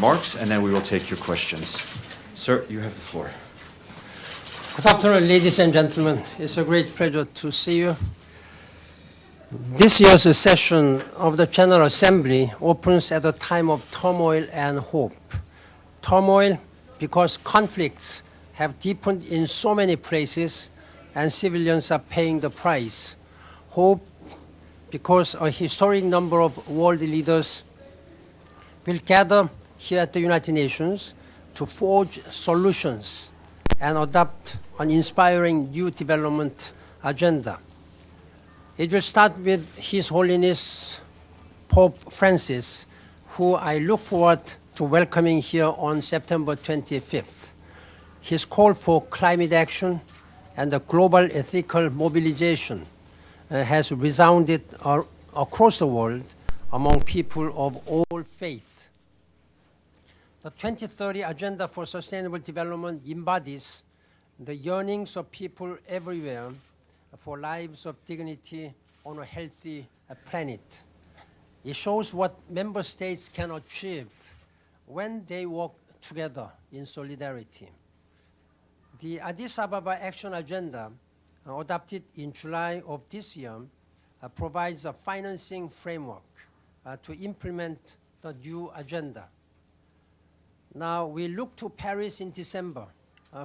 remarks, and then we will take your questions. Sir, you have the floor. Good afternoon, ladies and gentlemen. It's a great pleasure to see you. This year's session of the General Assembly opens at a time of turmoil and hope. Turmoil because conflicts have deepened in so many places and civilians are paying the price. Hope because a historic number of world leaders will gather here at the United Nations to forge solutions and adopt an inspiring new development agenda. It will start with His Holiness Pope Francis, who I look forward to welcoming here on September 25th. His call for climate action and the global ethical mobilization has resounded across the world among people of all faiths. The 2030 Agenda for Sustainable Development embodies the yearnings of people everywhere for lives of dignity on a healthy planet. It shows what member states can achieve when they work together in solidarity. The Addis Ababa Action Agenda, adopted in July of this year, provides a financing framework to implement the new agenda. Now, we look to Paris in December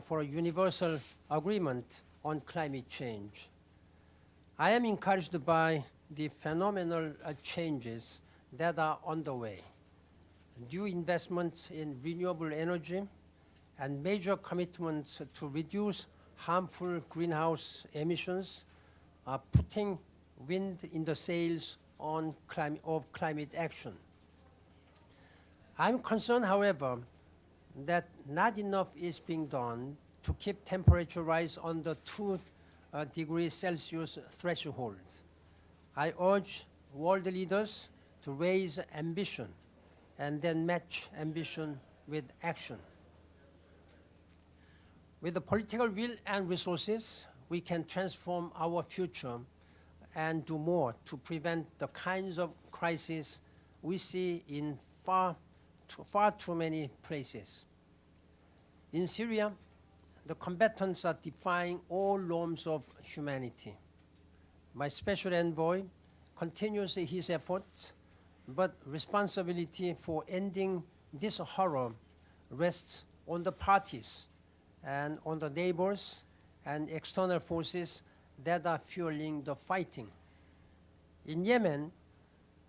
for a universal agreement on climate change. I am encouraged by the phenomenal changes that are underway. New investments in renewable energy and major commitments to reduce harmful greenhouse emissions are putting wind in the sails of climate action. I'm concerned, however, that not enough is being done to keep temperature rise under 2 degrees Celsius threshold. I urge world leaders to raise ambition and then match ambition with action. With the political will and resources, we can transform our future and do more to prevent the kinds of crises we see in far too many places. In Syria, the combatants are defying all norms of humanity. My special envoy continues his efforts, but responsibility for ending this horror rests on the parties and on the neighbors and external forces that are fueling the fighting. In Yemen,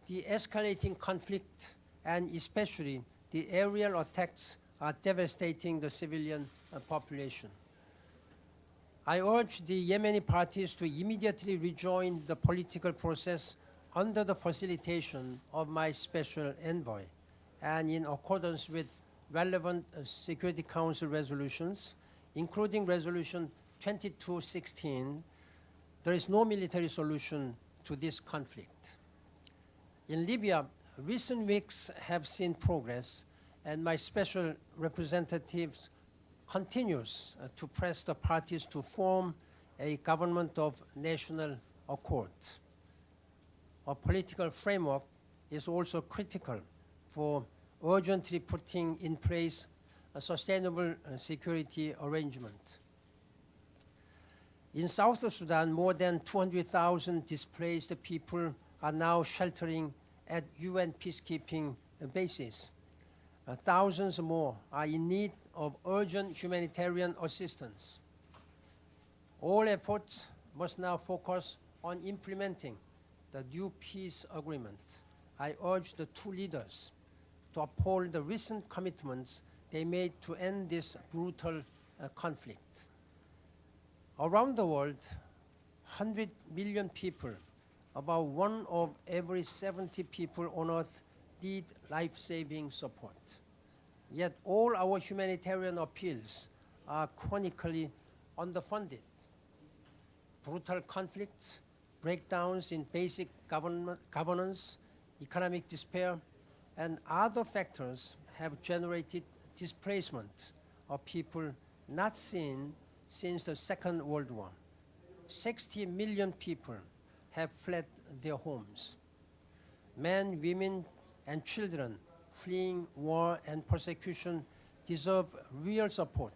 the escalating conflict and especially the aerial attacks are devastating the civilian population. I urge the Yemeni parties to immediately rejoin the political process under the facilitation of my special envoy and in accordance with relevant Security Council resolutions, including Resolution 2216. There is no military solution to this conflict. In Libya, recent weeks have seen progress, and my special representative continues to press the parties to form a government of national accord. A political framework is also critical for urgently putting in place a sustainable security arrangement. In South Sudan, more than 200,000 displaced people are now sheltering at UN peacekeeping bases. Thousands more are in need of urgent humanitarian assistance. All efforts must now focus on implementing the new peace agreement. I urge the two leaders to uphold the recent commitments they made to end this brutal conflict. Around the world, 100 million people, about 1 of every 70 people on Earth, need life-saving support. Yet all our humanitarian appeals are chronically underfunded. Brutal conflicts, breakdowns in basic governance, economic despair, and other factors have generated displacement of people not seen since the Second World War. 60 million people have fled their homes. Men, women, and children fleeing war and persecution deserve real support,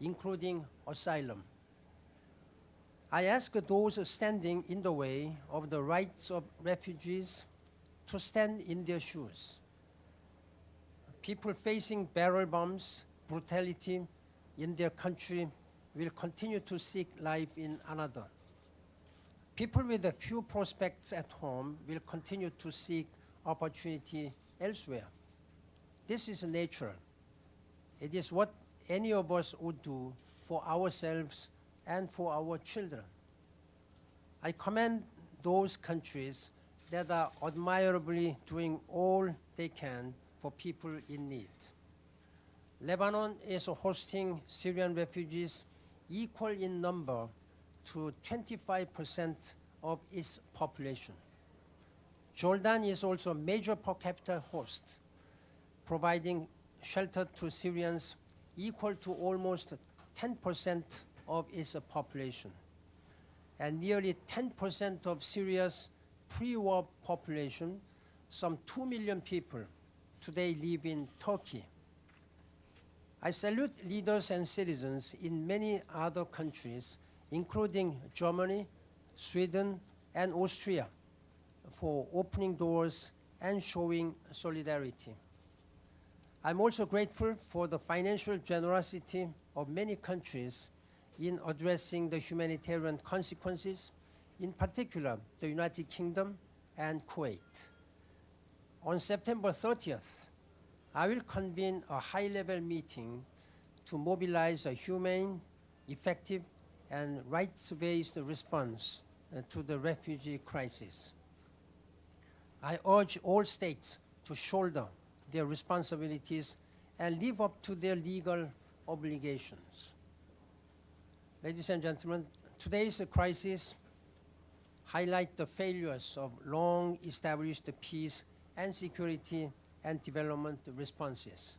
including asylum. I ask those standing in the way of the rights of refugees to stand in their shoes. People facing barrel bombs, brutality in their country will continue to seek life in another. People with a few prospects at home will continue to seek opportunity elsewhere. This is natural. It is what any of us would do for ourselves and for our children. I commend those countries that are admirably doing all they can for people in need. Lebanon is hosting Syrian refugees equal in number to 25% of its population. Jordan is also a major per capita host, providing shelter to Syrians equal to almost 10% of its population. And nearly 10% of Syria's pre-war population, some 2 million people, today live in Turkey. I salute leaders and citizens in many other countries, including Germany, Sweden, and Austria, for opening doors and showing solidarity. I'm also grateful for the financial generosity of many countries in addressing the humanitarian consequences, in particular the United Kingdom and Kuwait. On September 30th, I will convene a high-level meeting to mobilize a humane, effective, and rights-based response to the refugee crisis. I urge all states to shoulder their responsibilities and live up to their legal obligations. Ladies and gentlemen, today's crisis highlights the failures of long-established peace and security and development responses.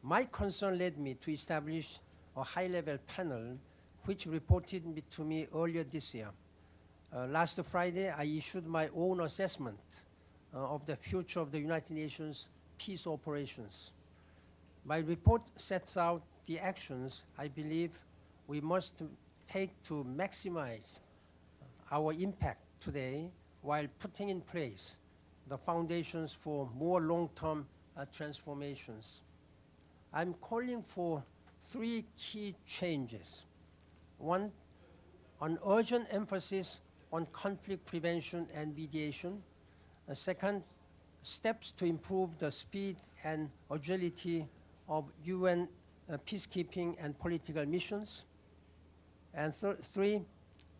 My concern led me to establish a high-level panel which reported to me earlier this year. Last Friday, I issued my own assessment of the future of the United Nations peace operations. My report sets out the actions I believe we must take to maximize our impact today while putting in place the foundations for more long-term transformations. I'm calling for 3 key changes. One, an urgent emphasis on conflict prevention and mediation. Second, steps to improve the speed and agility of UN peacekeeping and political missions. And 3,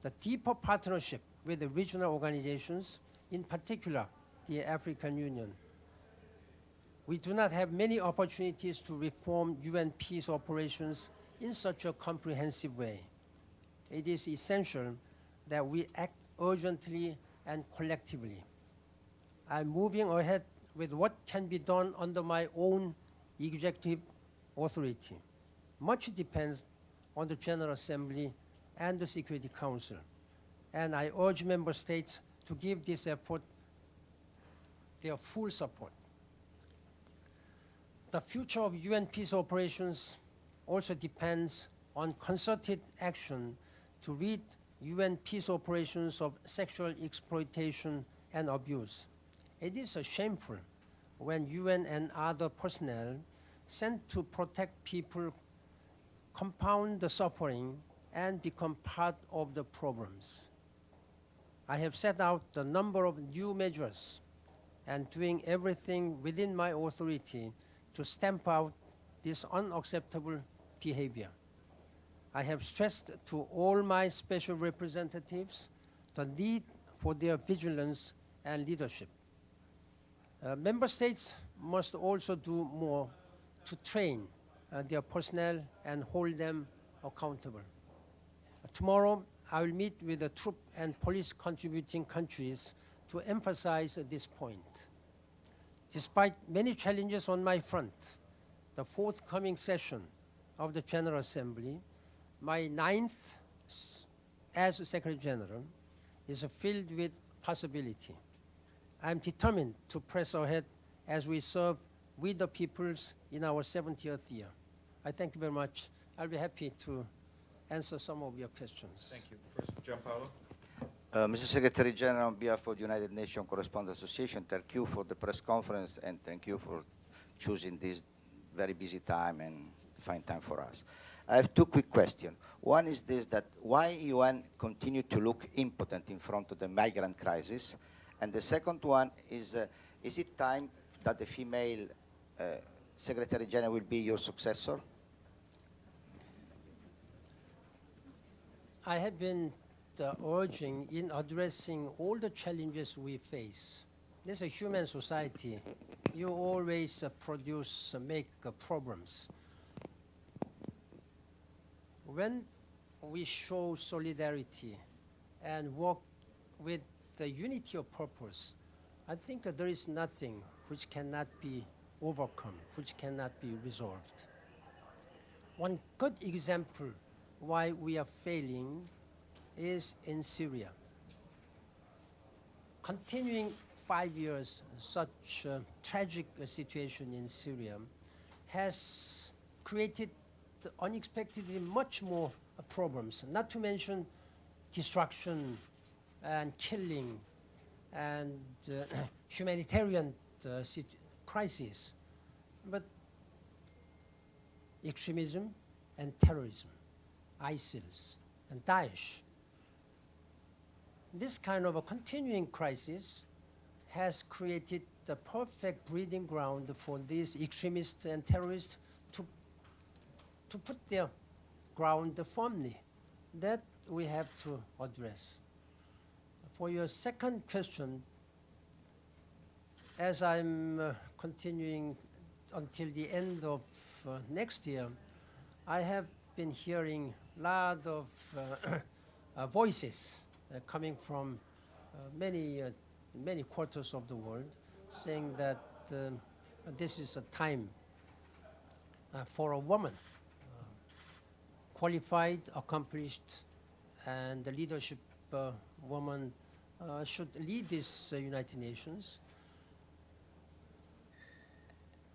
the deeper partnership with the regional organizations, in particular the African Union. We do not have many opportunities to reform UN peace operations in such a comprehensive way. It is essential that we act urgently and collectively. I'm moving ahead with what can be done under my own executive authority. Much depends on the General Assembly and the Security Council, and I urge member states to give this effort their full support. The future of UN peace operations also depends on concerted action to rid UN peace operations of sexual exploitation and abuse. It is shameful when UN and other personnel sent to protect people compound the suffering and become part of the problems. I have set out the number of new measures and doing everything within my authority to stamp out this unacceptable behavior. I have stressed to all my special representatives the need for their vigilance and leadership. Member states must also do more to train their personnel and hold them accountable. Tomorrow, I will meet with the troop and police contributing countries to emphasize this point. Despite many challenges on my front, the forthcoming session of the General Assembly, my 9th as Secretary General, is filled with possibility. I am determined to press ahead as we serve with the peoples in our 70th year. I thank you very much. I'll be happy to answer some of your questions. Thank you. First, Gianpaolo. Mr. Secretary General, on behalf of the United Nations Correspondents Association, thank you for the press conference and thank you for choosing this very busy time and find time for us. I have two quick questions. One is this, that why UN continue to look impotent in front of the migrant crisis? And the second one is it time that the female Secretary General will be your successor? I have been urging in addressing all the challenges we face. This is a human society. You always make problems. When we show solidarity and work with the unity of purpose, I think there is nothing which cannot be overcome, which cannot be resolved. One good example why we are failing is in Syria. Continuing 5 years, such a tragic situation in Syria has created unexpectedly much more problems, not to mention destruction and killing and humanitarian crisis, but extremism and terrorism, ISIL and Daesh. This kind of a continuing crisis has created the perfect breeding ground for these extremists and terrorists to put their ground firmly. That we have to address. For your second question, as I'm continuing until the end of next year, I have been hearing a lot of voices coming from many quarters of the world saying that this is a time for a woman, qualified, accomplished, and the leadership woman should lead this United Nations.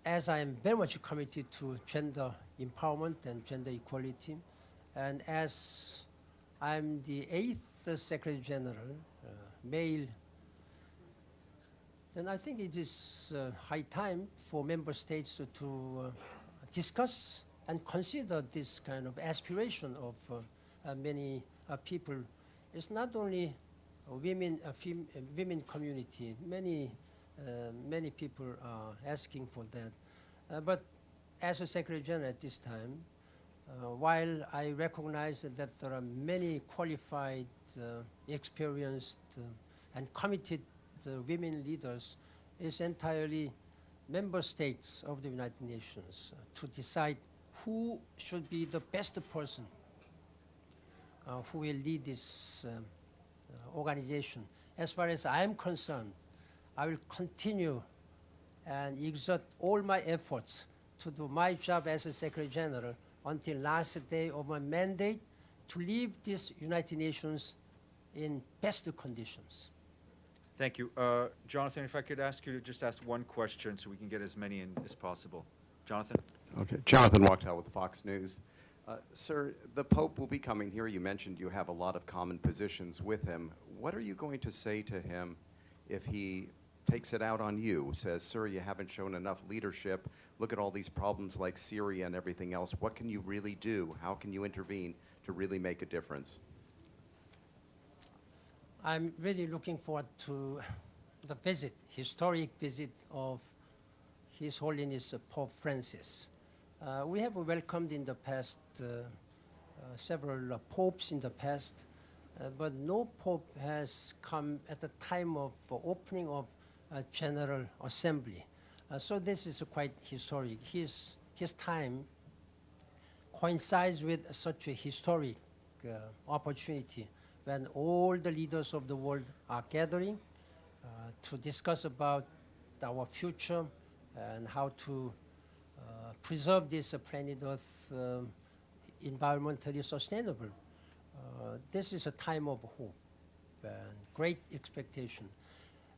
As I am very much committed to gender empowerment and gender equality, and as I'm the 8th Secretary General, male, then I think it is high time for member states to discuss and consider this kind of aspiration of many people. It's not only women community. Many people are asking for that. But as a Secretary General at this time, while I recognize that there are many qualified, experienced, and committed women leaders, it's entirely member states of the United Nations to decide who should be the best person who will lead this organization. As far as I am concerned, I will continue and exert all my efforts to do my job as a Secretary General until last day of my mandate to leave this United Nations in best conditions. Thank you. Jonathan, if I could ask you to just ask one question so we can get as many in as possible. Jonathan? Okay. Jonathan Wachtel with Fox News. Sir, the Pope will be coming here. You mentioned you have a lot of common positions with him. What are you going to say to him if he takes it out on you, says, sir, you haven't shown enough leadership. Look at all these problems like Syria and everything else. What can you really do? How can you intervene to really make a difference? I'm really looking forward to the visit, historic visit of His Holiness Pope Francis. We have welcomed in the past several popes in the past, but no pope has come at the time of opening of General Assembly. So this is quite historic. His time coincides with such a historic opportunity when all the leaders of the world are gathering to discuss about our future and how to preserve this planet Earth environmentally sustainable. This is a time of hope and great expectation.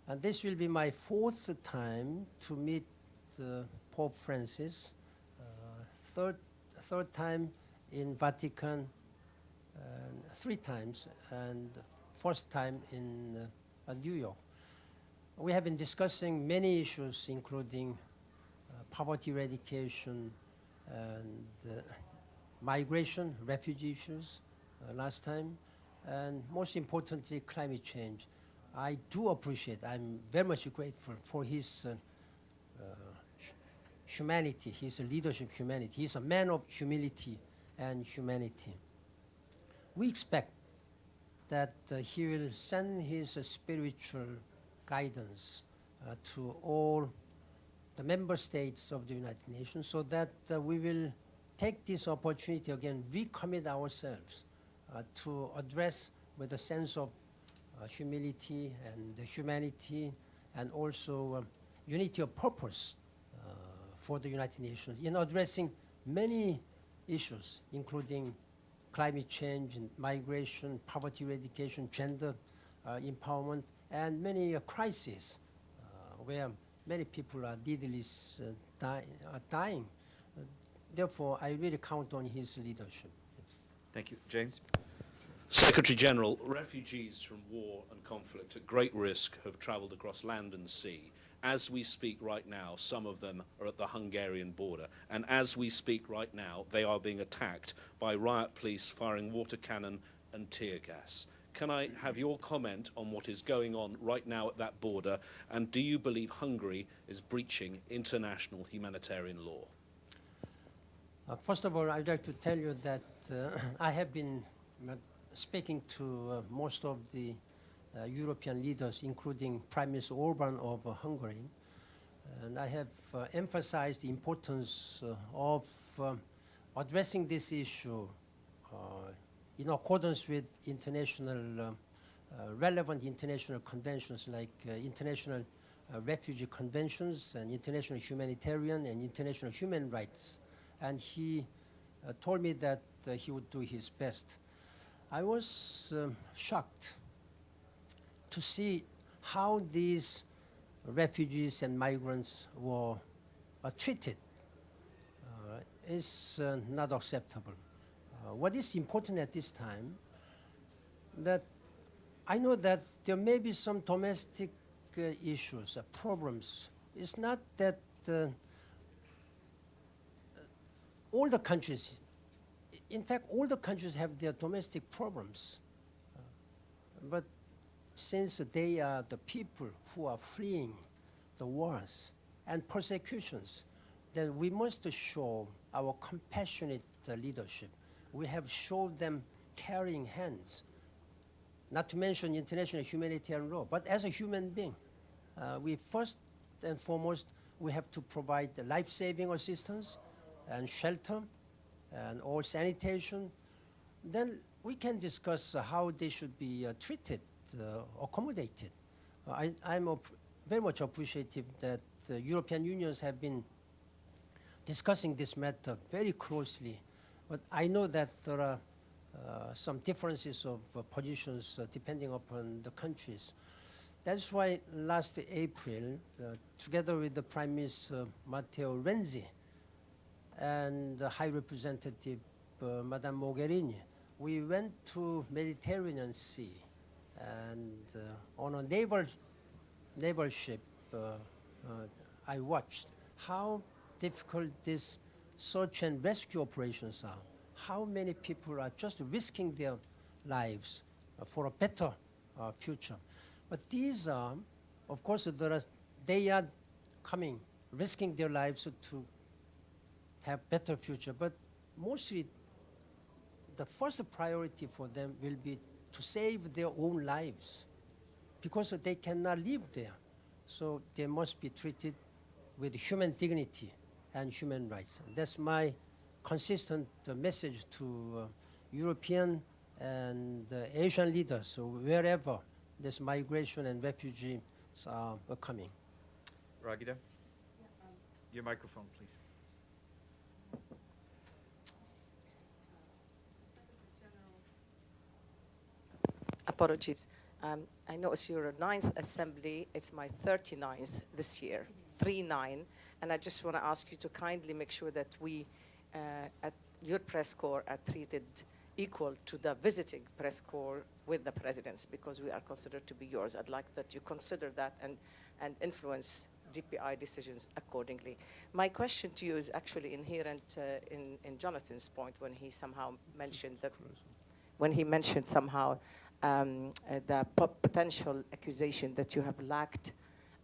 And this will be my 4th time to meet Pope Francis, third time in Vatican, and 3 times, and first time in New York. We have been discussing many issues, including poverty eradication and migration, refugee issues last time, and most importantly, climate change. I do appreciate, I'm very much grateful for his humanity, his leadership humanity. He's a man of humility and humanity. We expect that he will send his spiritual guidance to all the member states of the United Nations so that we will take this opportunity again, recommit ourselves to address with a sense of humility and humanity and also unity of purpose for the United Nations in addressing many issues, including climate change and migration, poverty eradication, gender empowerment, and many crises where many people are needless dying. Therefore, I really count on his leadership. Thank you. James? Secretary General, refugees from war and conflict at great risk have travelled across land and sea. As we speak right now, some of them are at the Hungarian border. And as we speak right now, they are being attacked by riot police firing water cannon and tear gas. Can I have your comment on what is going on right now at that border? And do you believe Hungary is breaching international humanitarian law? First of all, I'd like to tell you that I have been speaking to most of the European leaders, including Prime Minister Orban of Hungary, and I have emphasized the importance of addressing this issue in accordance with international, relevant international conventions like international refugee conventions and international humanitarian and international human rights. And he told me that he would do his best. I was shocked to see how these refugees and migrants were treated. It's not acceptable. What is important at this time, that I know that there may be some domestic issues, problems. It's not that all the countries, in fact, all the countries have their domestic problems. But since they are the people who are fleeing the wars and persecutions, then we must show our compassionate leadership. We have shown them caring hands, not to mention international humanitarian law. But as a human being, we first and foremost, we have to provide life-saving assistance and shelter and all sanitation. Then we can discuss how they should be treated, accommodated. I'm very much appreciative that the European unions have been discussing this matter very closely. But I know that there are some differences of positions depending upon the countries. That's why last April, together with the Prime Minister Matteo Renzi and the High Representative Madame Mogherini, we went to Mediterranean Sea and on a naval ship, I watched how difficult these search and rescue operations are. How many people are just risking their lives for a better future. But these are, of course, they are coming, risking their lives to have better future. But mostly, the first priority for them will be to save their own lives, because they cannot live there. So they must be treated with human dignity and human rights. And that's my consistent message to European and Asian leaders, so wherever this migration and refugees are coming. Ragida? Your microphone, please. Apologies. I notice you're a 9th assembly. It's my 39th this year. 39, and I just want to ask you to kindly make sure that we, at your press corps, are treated equal to the visiting press corps with the presidents, because we are considered to be yours. I'd like that you consider that and influence DPI decisions accordingly. My question to you is actually inherent in Jonathan's point when he somehow mentioned that, the potential accusation that you have lacked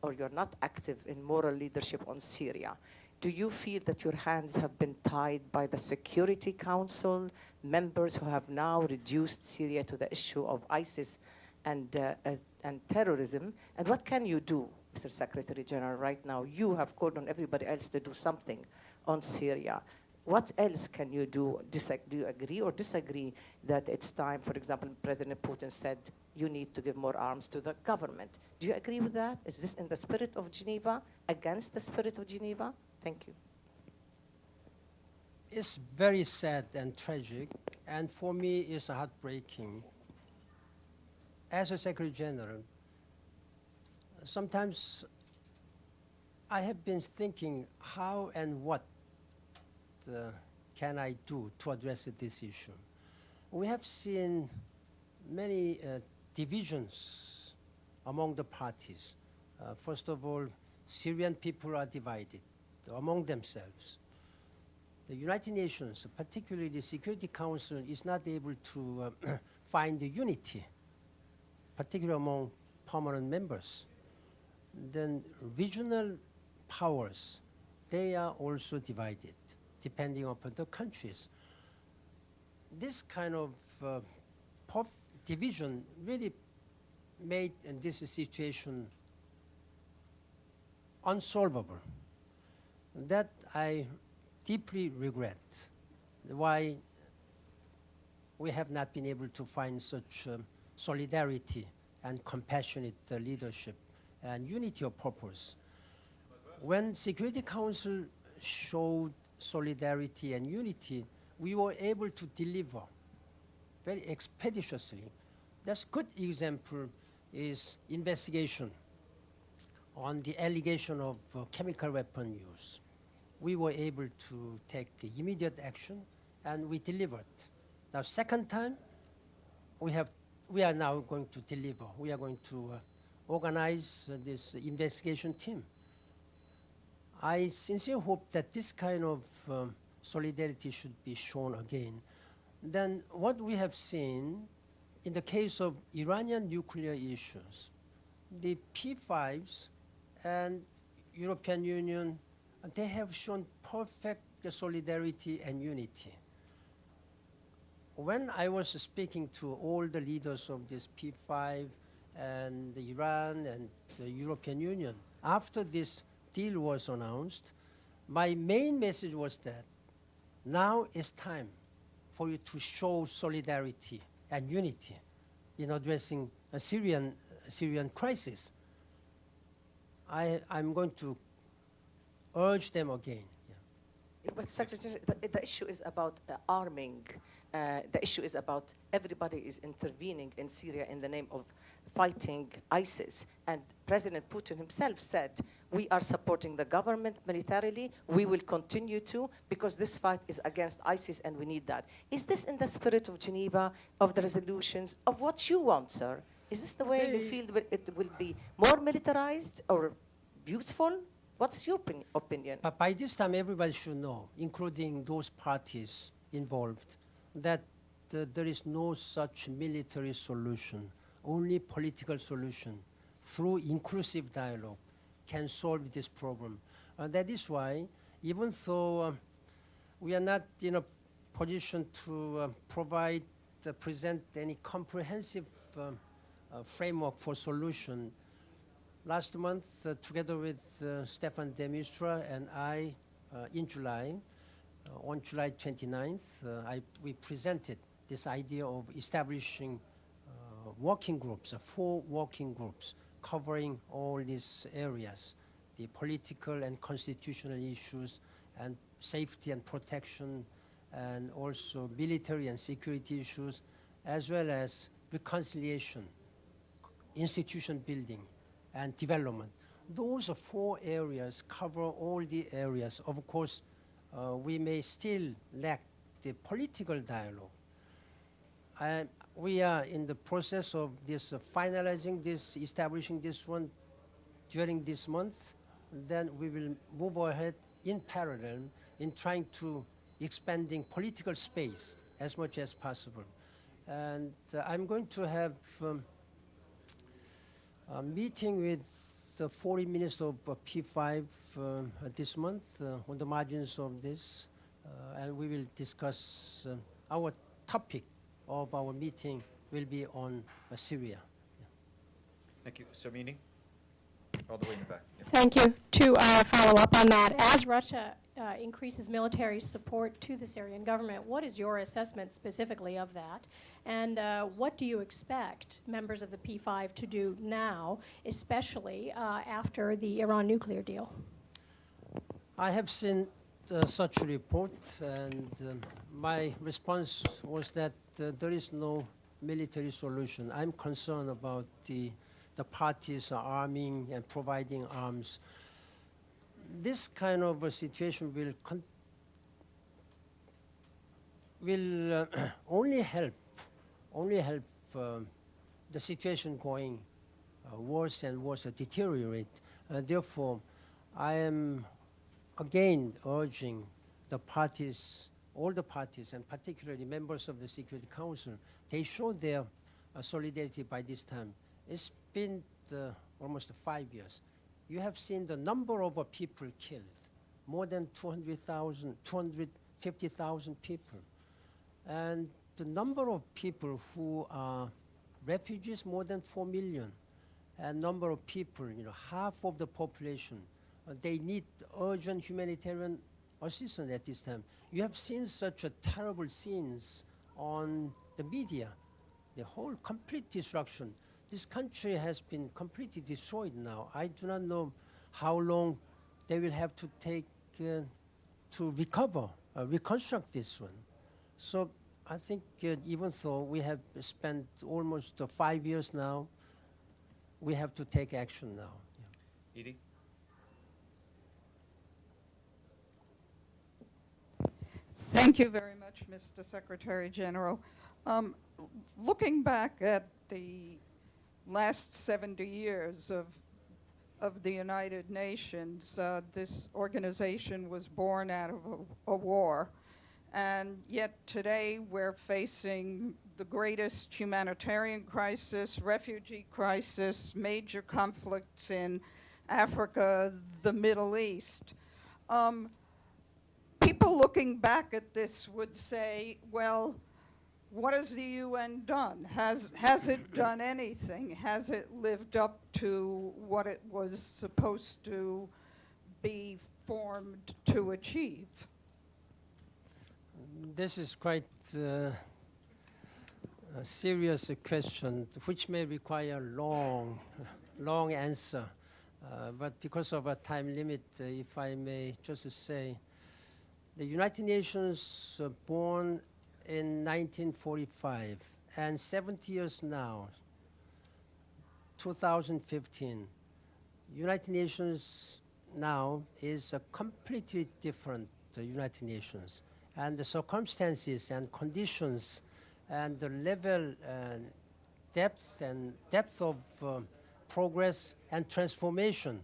or you're not active in moral leadership on Syria. Do you feel that your hands have been tied by the Security Council members who have now reduced Syria to the issue of ISIS and terrorism? And what can you do, Mr. Secretary General, right now? You have called on everybody else to do something on Syria. What else can you do? Do you agree or disagree that it's time, for example, President Putin said you need to give more arms to the government? Do you agree with that? Is this in the spirit of Geneva, against the spirit of Geneva? Thank you. It's very sad and tragic, and for me it's heartbreaking. As a Secretary General, sometimes I have been thinking how and what can I do to address this issue. We have seen many divisions among the parties. First of all, Syrian people are divided among themselves. The United Nations, particularly the Security Council, is not able to find the unity, particularly among permanent members. Then regional powers, they are also divided, depending upon the countries. This kind of division really made this situation unsolvable. That I deeply regret, why we have not been able to find such solidarity and compassionate leadership and unity of purpose. When Security Council showed solidarity and unity, we were able to deliver very expeditiously. That's good example is investigation on the allegation of chemical weapon use. We were able to take immediate action, and we delivered. Now, second time, we are now going to deliver. We are going to organize this investigation team. I sincerely hope that this kind of solidarity should be shown again. Then what we have seen in the case of Iranian nuclear issues, the P5s and European Union, they have shown perfect solidarity and unity. When I was speaking to all the leaders of this P5 and Iran and the European Union, after this deal was announced, my main message was that now is time for you to show solidarity and unity in addressing a Syrian crisis. I'm going to urge them again. Yeah. But Secretary, the issue is about arming. The issue is about everybody is intervening in Syria in the name of fighting ISIS. And President Putin himself said, we are supporting the government militarily. We will continue to, because this fight is against ISIS and we need that. Is this in the spirit of Geneva, of the resolutions, of what you want, sir? Is this the way you feel that it will be more militarized or useful? What's your opinion? But by this time, everybody should know, including those parties involved, that there is no such military solution. Only political solution through inclusive dialogue can solve this problem. That is why, even though we are not in a position to present any comprehensive framework for solution, last month, together with Stefan de Mistura and I, in July, on July 29th, we presented this idea of establishing working groups, 4 working groups covering all these areas, the political and constitutional issues and safety and protection, and also military and security issues, as well as reconciliation, institution building, and development. Those 4 areas cover all the areas. Of course, we may still lack the political dialogue. We are in the process of this finalizing this, establishing this one during this month. Then we will move ahead in parallel in trying to expanding political space as much as possible. And I'm going to have a meeting with the 40 minutes of P5 this month on the margins of this, and we will discuss our topic of our meeting will be on Syria. Thank you. Somini? All the way in the back. Yeah. Thank you. To follow up on that, as Russia increases military support to the Syrian government, what is your assessment specifically of that? And what do you expect members of the P5 to do now, especially after the Iran nuclear deal? I have seen such a report, and my response was that there is no military solution. I'm concerned about the parties arming and providing arms. This kind of a situation will only help the situation going worse and worse, deteriorate. Therefore, I am again urging the parties, all the parties, and particularly members of the Security Council, they show their solidarity by this time. It's been almost 5 years. You have seen the number of people killed, more than 200,000, 250,000 people. And the number of people who are refugees, more than 4 million. And number of people, half of the population, they need urgent humanitarian assistance at this time. You have seen such a terrible scenes on the media, the whole complete destruction. This country has been completely destroyed now. I do not know how long they will have to take to recover, reconstruct this one. So I think even though we have spent almost 5 years now, we have to take action now. Yeah. Edie? Thank you very much, Mr. Secretary General. Looking back at the last 70 years of the United Nations, this organization was born out of a war. And yet today we're facing the greatest humanitarian crisis, refugee crisis, major conflicts in Africa, the Middle East. People looking back at this would say, well, what has the UN done? Has it done anything? Has it lived up to what it was supposed to be formed to achieve? This is quite a serious question, which may require long answer. But because of a time limit, if I may just say, the United Nations born in 1945, and 70 years now, 2015, United Nations now is a completely different United Nations. And the circumstances and conditions and the level and depth of progress and transformation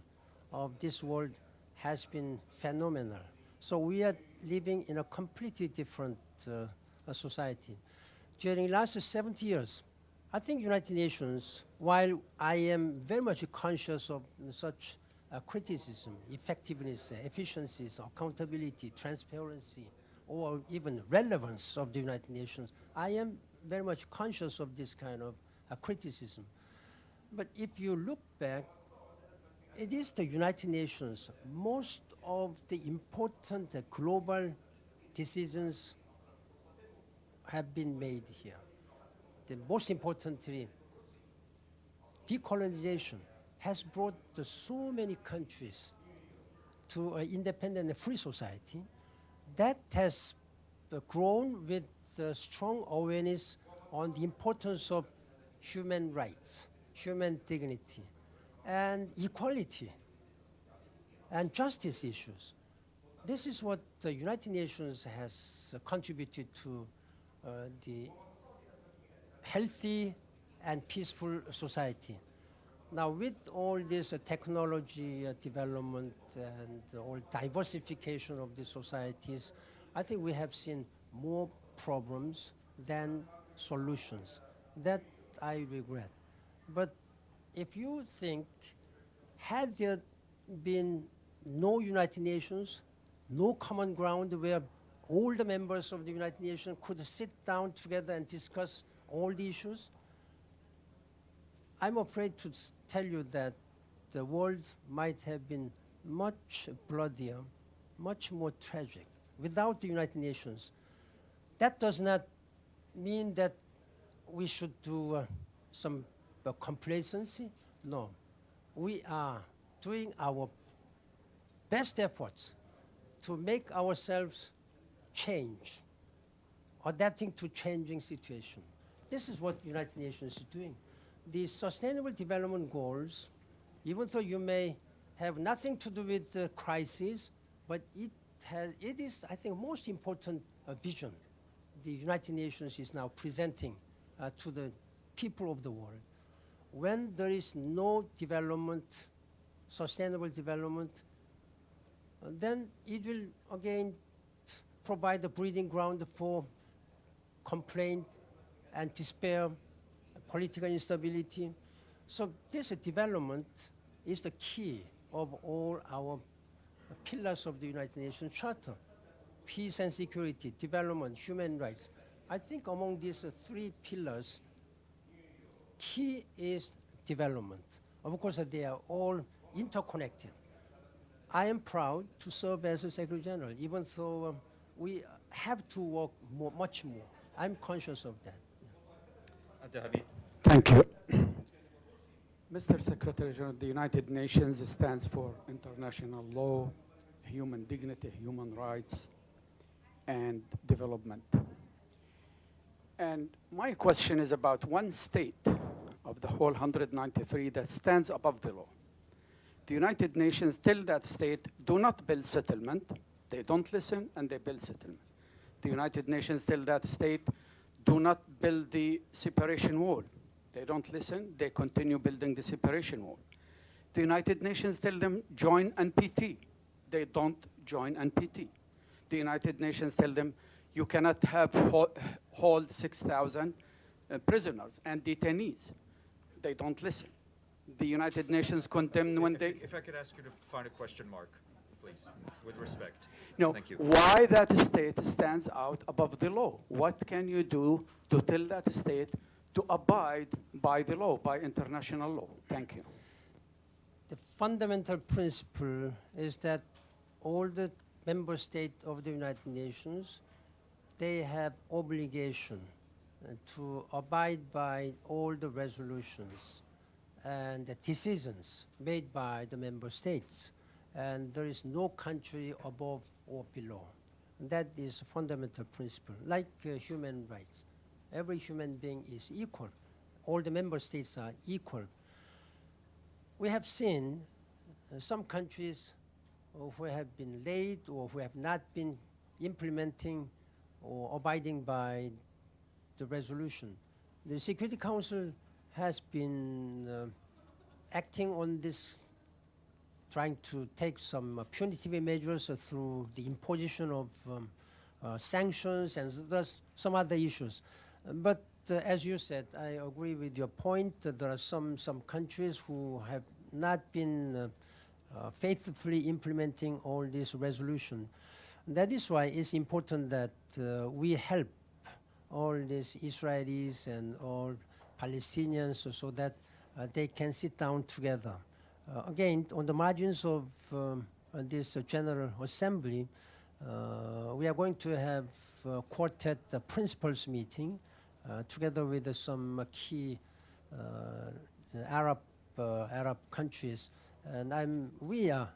of this world has been phenomenal. So we are living in a completely different society. During the last 70 years, I think United Nations, while I am very much conscious of such criticism, effectiveness, efficiencies, accountability, transparency, or even relevance of the United Nations, I am very much conscious of this kind of criticism. But if you look back, it is the United Nations. Most of the important global decisions have been made here. The most importantly, decolonization has brought so many countries to an independent and free society. That has grown with strong awareness on the importance of human rights, human dignity, and equality and justice issues. This is what the United Nations has contributed to the healthy and peaceful society. Now, with all this technology development and all diversification of the societies, I think we have seen more problems than solutions. That I regret. But if you think, had there been no United Nations, no common ground where all the members of the United Nations could sit down together and discuss all the issues, I'm afraid to tell you that the world might have been much bloodier, much more tragic without the United Nations. That does not mean that we should do some complacency. No. We are doing our best efforts to make ourselves change, adapting to changing situation. This is what the United Nations is doing. The Sustainable Development Goals, even though you may have nothing to do with the crisis, but it is, I think, most important vision the United Nations is now presenting to the people of the world. When there is no development, sustainable development, then it will again provide a breeding ground for complaint and despair, political instability. So this development is the key of all our pillars of the United Nations Charter: peace and security, development, human rights. I think among these three pillars, key is development. Of course, they are all interconnected. I am proud to serve as a Secretary General, even though we have to work much more. I'm conscious of that. Abdelhamid. Thank you. Mr. Secretary General, the United Nations stands for international law, human dignity, human rights, and development. And my question is about one state of the whole 193 that stands above the law. The United Nations tell that state, do not build settlement. They don't listen, and they build settlement. The United Nations tell that state, do not build the separation wall. They don't listen, they continue building the separation wall. The United Nations tell them, join NPT. They don't join NPT. The United Nations tell them, you cannot hold 6,000 prisoners and detainees. They don't listen. The United Nations condemn when they... If I could ask you to find a question mark, please, with respect. No, Thank you. why that state stands out above the law? What can you do to tell that state to abide by the law, by international law? Thank you. The fundamental principle is that all the member states of the United Nations, they have obligation to abide by all the resolutions and the decisions made by the member states. And there is no country above or below. That is a fundamental principle, like human rights. Every human being is equal. All the member states are equal. We have seen some countries who have been late or who have not been implementing or abiding by the resolution. The Security Council has been acting on this, trying to take some punitive measures through the imposition of sanctions and thus some other issues. But as you said, I agree with your point that there are some countries who have not been faithfully implementing all this resolution. That is why it's important that we help all these Israelis and all Palestinians so that they can sit down together. Again, on the margins of this General Assembly, we are going to have a quartet principals meeting together with some key Arab countries, and we are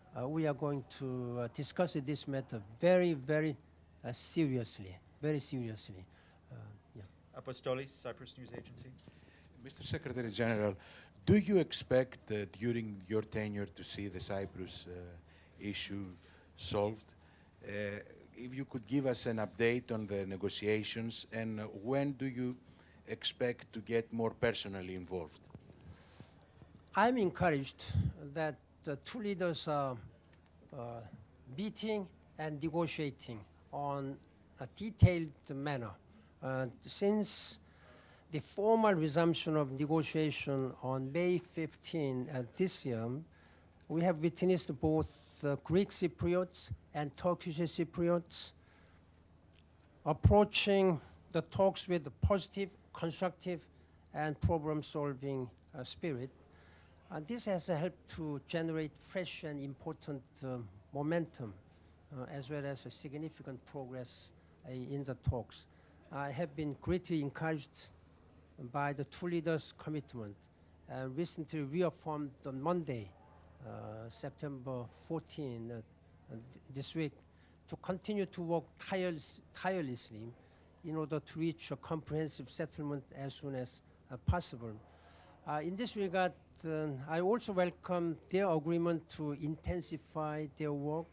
going to discuss this matter very, very seriously, very seriously. Yeah. Apostolis, Cyprus News Agency. Mr. Secretary General, do you expect during your tenure to see the Cyprus issue solved. If you could give us an update on the negotiations, and when do you expect to get more personally involved? I'm encouraged that the two leaders are meeting and negotiating on a detailed manner. Since the formal resumption of negotiation on May 15 this year, we have witnessed both Greek Cypriots and Turkish Cypriots approaching the talks with a positive, constructive, and problem-solving spirit. This has helped to generate fresh and important momentum, as well as a significant progress in the talks. I have been greatly encouraged by the two leaders' commitment, recently reaffirmed on Monday, September 14, this week, to continue to work tirelessly in order to reach a comprehensive settlement as soon as possible. In this regard, I also welcome their agreement to intensify their work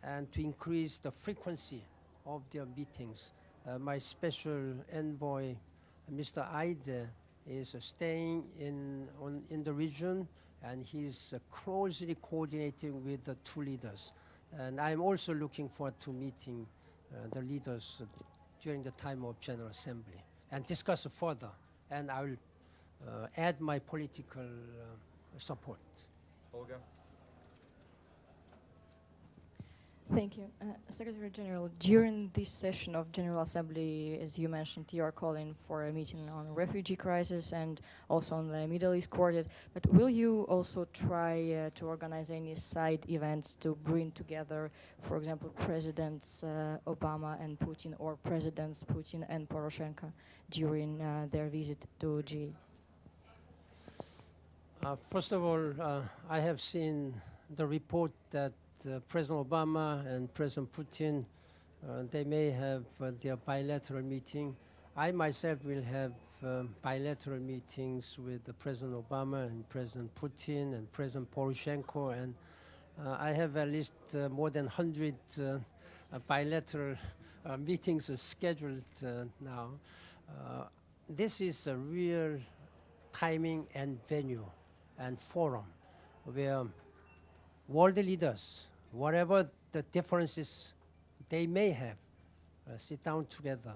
and to increase the frequency of their meetings. My special envoy, Mr. Aide, is staying in the region, and he's closely coordinating with the two leaders. And I'm also looking forward to meeting the leaders during the time of General Assembly and discuss further. And I will add my political support. Olga? Thank you. Secretary General, during this session of General Assembly, as you mentioned, you are calling for a meeting on refugee crisis and also on the Middle East Quartet. But will you also try to organize any side events to bring together, for example, Presidents Obama and Putin, or Presidents Putin and Poroshenko during their visit to G8? First of all, I have seen the report that President Obama and President Putin, they may have their bilateral meeting. I myself will have bilateral meetings with President Obama and President Putin and President Poroshenko, and I have at least more than 100 bilateral meetings scheduled now. This is a real timing and venue and forum where world leaders, whatever the differences they may have, sit down together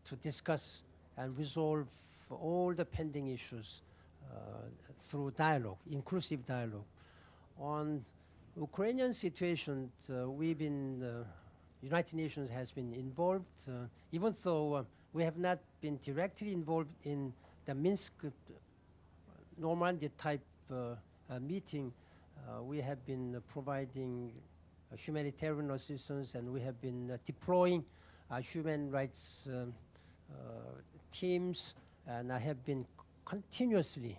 to discuss and resolve all the pending issues through dialogue, inclusive dialogue. On Ukrainian situation, United Nations has been involved, even though we have not been directly involved in the Minsk Normandy type meeting. We have been providing humanitarian assistance, and we have been deploying human rights teams, and I have been continuously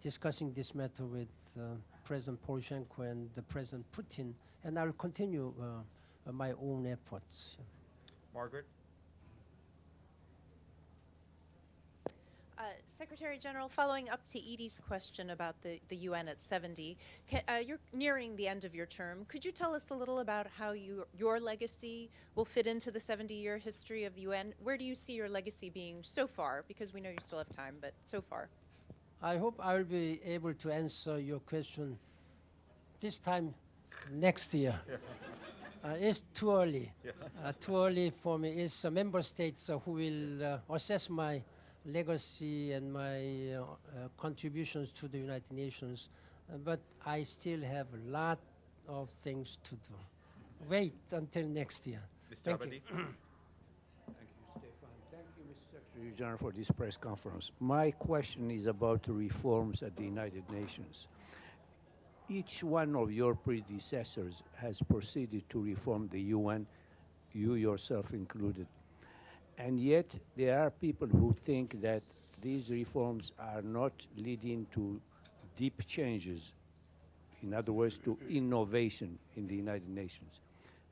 discussing this matter with President Poroshenko and President Putin, and I will continue my own efforts. Margaret? Secretary General, following up to Edie's question about the UN at 70, you're nearing the end of your term. Could you tell us a little about how your legacy will fit into the 70-year history of the UN? Where do you see your legacy being so far? Because we know you still have time, but so far. I hope I will be able to answer your question this time next year. It's too early. Too early for me. It's member states who will assess my legacy and my contributions to the United Nations, but I still have a lot of things to do. Wait until next year. Mr. Abadi? Thank you, Stefan. Thank you, Mr. Secretary General, for this press conference. My question is about the reforms at the United Nations. Each one of your predecessors has proceeded to reform the UN, you yourself included. And yet, there are people who think that these reforms are not leading to deep changes, in other words, to innovation in the United Nations.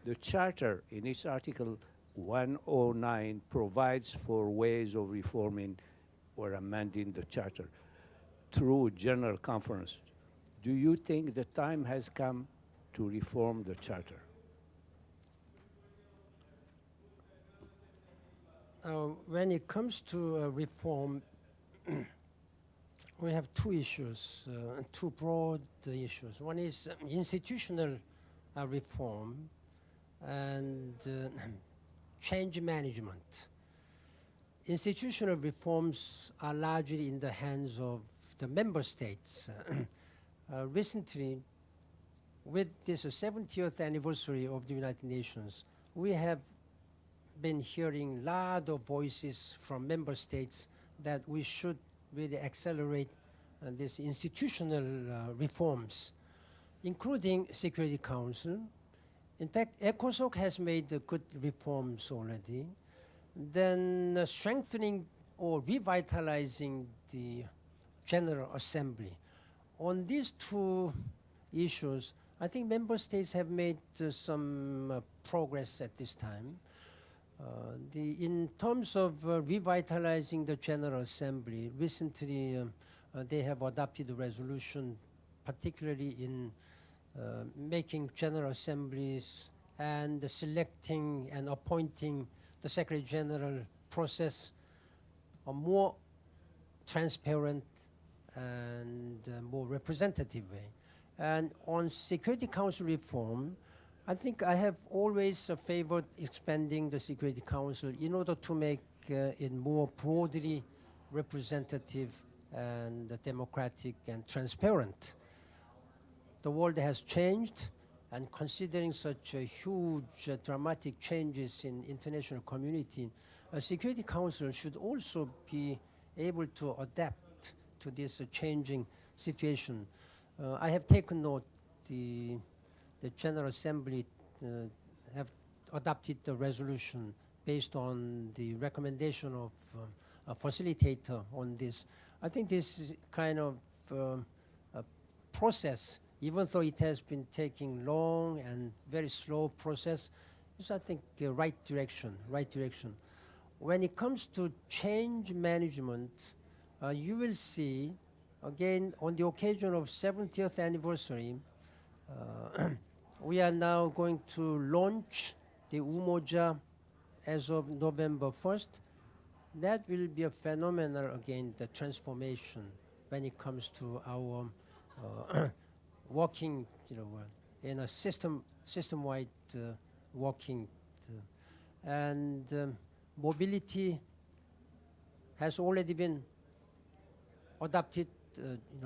The Charter, in its Article 109, provides for ways of reforming or amending the Charter through General Conference. do you think the time has come to reform the charter? When it comes to reform, we have two issues, two broad issues. One is institutional reform and change management. Institutional reforms are largely in the hands of the member states. Recently, with this 70th anniversary of the United Nations, we have been hearing a lot of voices from member states that we should really accelerate these institutional reforms, including Security Council. In fact, ECOSOC has made good reforms already. Then strengthening or revitalizing the General Assembly. On these two issues, I think member states have made some progress at this time. In terms of revitalizing the General Assembly, recently they have adopted a resolution, particularly in making General Assemblies and selecting and appointing the Secretary General process a more transparent and more representative way. And on Security Council reform, I think I have always favored expanding the Security Council in order to make it more broadly representative and democratic and transparent. The world has changed, and considering such huge, dramatic changes in international community, a Security Council should also be able to adapt to this changing situation. I have taken note the General Assembly have adopted the resolution based on the recommendation of a facilitator on this. I think this is kind of a process, even though it has been taking long and very slow process, is I think the right direction, right direction. When it comes to change management, you will see, again, on the occasion of 70th anniversary, we are now going to launch the Umoja as of November 1st. That will be a phenomenal, again, the transformation when it comes to our working, in a system-wide working. And mobility has already been adopted,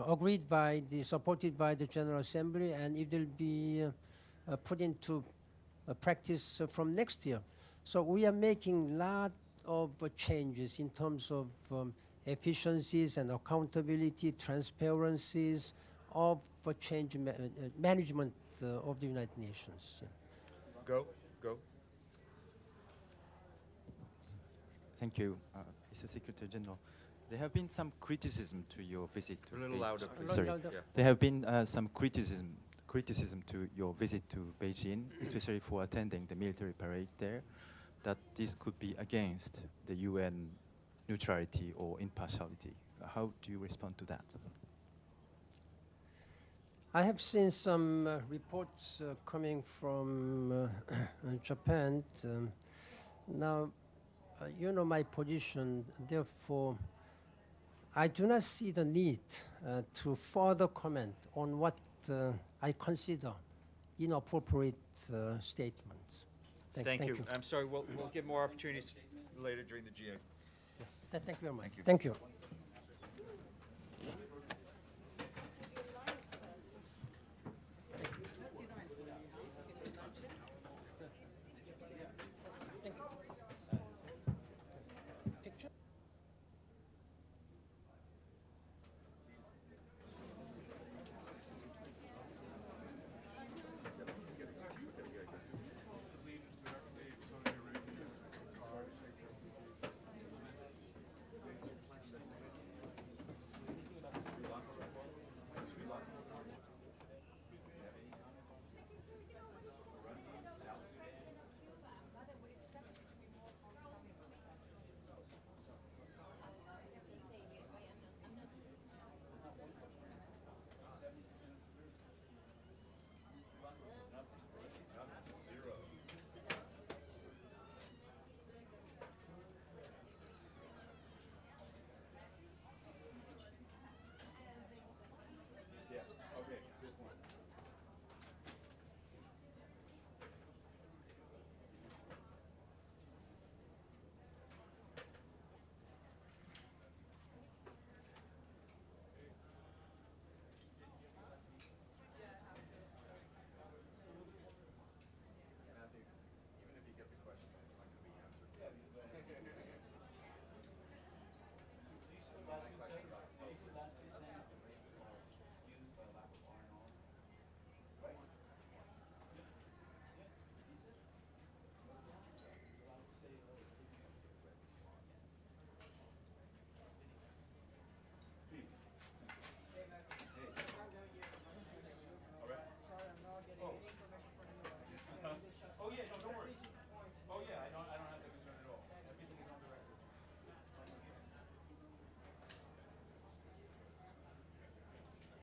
agreed by supported by the General Assembly, and it will be put into practice from next year. So we are making a lot of changes in terms of efficiencies and accountability, transparencies of change management of the United Nations. Yeah. Go. Thank you, Mr. Secretary General. There have been some criticism to your visit to A little louder, please. Sorry. Yeah. There have been some criticism to your visit to Beijing, especially for attending the military parade there, that this could be against the UN neutrality or impartiality. How do you respond to that? I have seen some reports coming from Japan. Now, you know my position, therefore, I do not see the need to further comment on what I consider inappropriate statements. Thank you. I'm sorry, we'll give more opportunities later during the GA. Thank you very much. Thank you. Thank you.